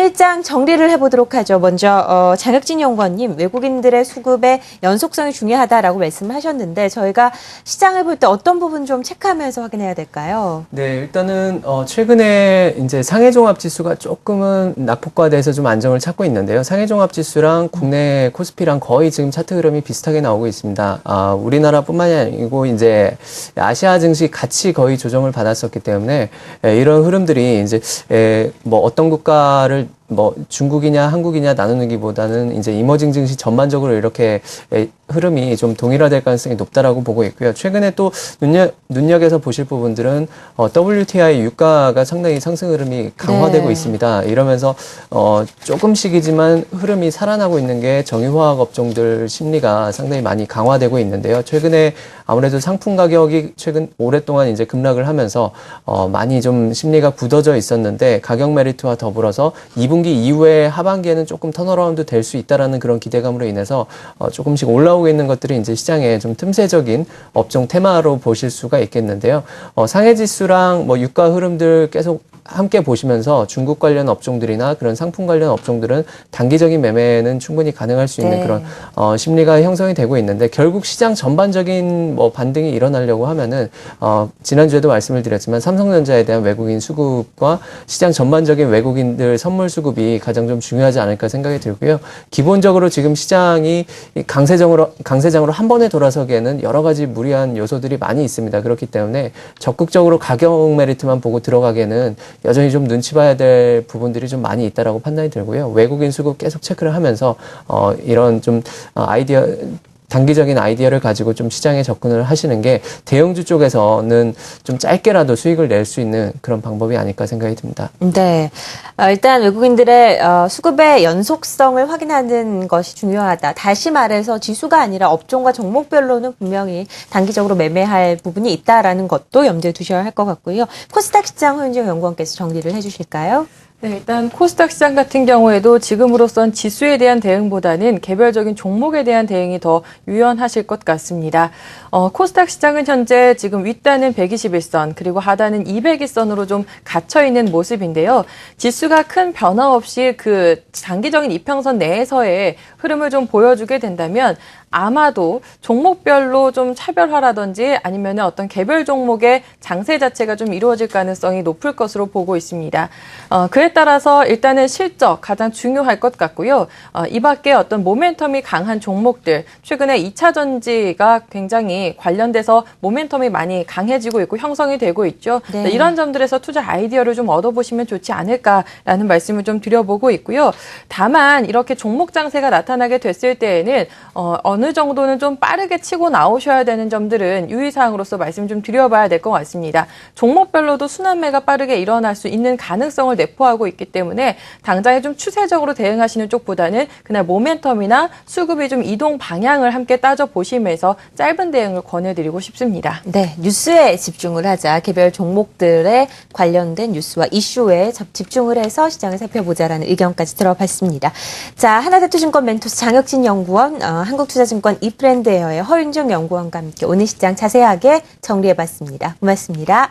실장 정리를 해보도록 하죠. 먼저 장혁진 연구원님, 외국인들의 수급의 연속성이 중요하다라고 말씀하셨는데 저희가 시장을 볼 때 어떤 부분 좀 체크하면서 확인해야 될까요? 네, 일단은 최근에 이제 상해종합지수가 조금은 낙폭과대해서 좀 안정을 찾고 있는데요. 상해종합지수랑 국내 코스피랑 거의 지금 차트 흐름이 비슷하게 나오고 있습니다. 우리나라뿐만이 아니고 이제 아시아 증시 같이 거의 조정을 받았었기 때문에 이런 흐름들이 이제 뭐 어떤 국가를 뭐 중국이냐 한국이냐 나누기보다는 이제 이머징 증시 전반적으로 이렇게 흐름이 좀 동일화될 가능성이 높다라고 보고 있고요. 최근에 또 눈여겨서 보실 부분들은 WTI 유가가 상당히 상승 흐름이 강화되고 네. 있습니다. 이러면서 조금씩이지만 흐름이 살아나고 있는 게 정유화학 업종들 심리가 상당히 많이 강화되고 있는데요. 최근에 아무래도 상품 가격이 최근 오랫동안 이제 급락을 하면서 많이 좀 심리가 굳어져 있었는데 가격 메리트와 더불어서 2분기 이후에 하반기에는 조금 턴어라운드 될 수 있다라는 그런 기대감으로 인해서 조금씩 올라오고 있는 것들이 이제 시장에 좀 틈새적인 업종 테마로 보실 수가 있겠는데요. 상해지수랑 뭐 유가 흐름들 계속 함께 보시면서 중국 관련 업종들이나 그런 상품 관련 업종들은 단기적인 매매는 충분히 가능할 수 있는 그런 심리가 형성이 되고 있는데 결국 시장 전반적인 뭐 반등이 일어나려고 하면은 지난주에도 말씀을 드렸지만 삼성전자에 대한 외국인 수급과 시장 전반적인 외국인들 선물 수급이 가장 좀 중요하지 않을까 생각이 들고요. 기본적으로 지금 시장이 강세장으로 한 번에 돌아서기에는 여러 가지 무리한 요소들이 많이 있습니다. 그렇기 때문에 적극적으로 가격 메리트만 보고 들어가기에는 여전히 좀 눈치 봐야 될 부분들이 좀 많이 있다라고 판단이 들고요. 외국인 수급 계속 체크를 하면서 이런 좀 단기적인 아이디어를 가지고 좀 시장에 접근을 하시는 게 대형주 쪽에서는 좀 짧게라도 수익을 낼 수 있는 그런 방법이 아닐까 생각이 듭니다. 네. 일단 외국인들의 수급의 연속성을 확인하는 것이 중요하다. 다시 말해서 지수가 아니라 업종과 종목별로는 분명히 단기적으로 매매할 부분이 있다라는 것도 염두에 두셔야 할 것 같고요. 코스닥 시장 허윤정 연구원께서 정리를 해주실까요? 네, 일단 코스닥 시장 같은 경우에도 지금으로선 지수에 대한 대응보다는 개별적인 종목에 대한 대응이 더 유연하실 것 같습니다. 코스닥 시장은 현재 지금 윗단은 121선 그리고 하단은 201선으로 좀 갇혀있는 모습인데요. 지수가 큰 변화 없이 그 장기적인 이평선 내에서의 흐름을 좀 보여주게 된다면 아마도 종목별로 좀 차별화라든지 아니면 어떤 개별 종목의 장세 자체가 좀 이루어질 가능성이 높을 것으로 보고 있습니다. 그에 따라서 일단은 실적 가장 중요할 것 같고요. 이 밖에 어떤 모멘텀이 강한 종목들, 최근에 2차 전지가 굉장히 관련돼서 모멘텀이 많이 강해지고 있고 형성이 되고 있죠. 네. 이런 점들에서 투자 아이디어를 좀 얻어보시면 좋지 않을까라는 말씀을 좀 드려보고 있고요. 다만 이렇게 종목 장세가 나타나게 됐을 때에는 어느 정도는 좀 빠르게 치고 나오셔야 되는 점들은 유의사항으로서 말씀 좀 드려봐야 될 것 같습니다. 종목별로도 순환매가 빠르게 일어날 수 있는 가능성을 내포하고 있기 때문에 당장에 좀 추세적으로 대응하시는 쪽보다는 그날 모멘텀이나 수급이 좀 이동 방향을 함께 따져보시면서 짧은 대응을 권해드리고 싶습니다. 네, 뉴스에 집중을 하자. 개별 종목들에 관련된 뉴스와 이슈에 집중을 해서 시장을 살펴보자라는 의견까지 들어봤습니다. 자, 하나대투증권 멘토스 장혁진 연구원, 한국투자증권 이프렌드에어의 허윤정 연구원과 함께 오늘 시장 자세하게 정리해봤습니다. 고맙습니다.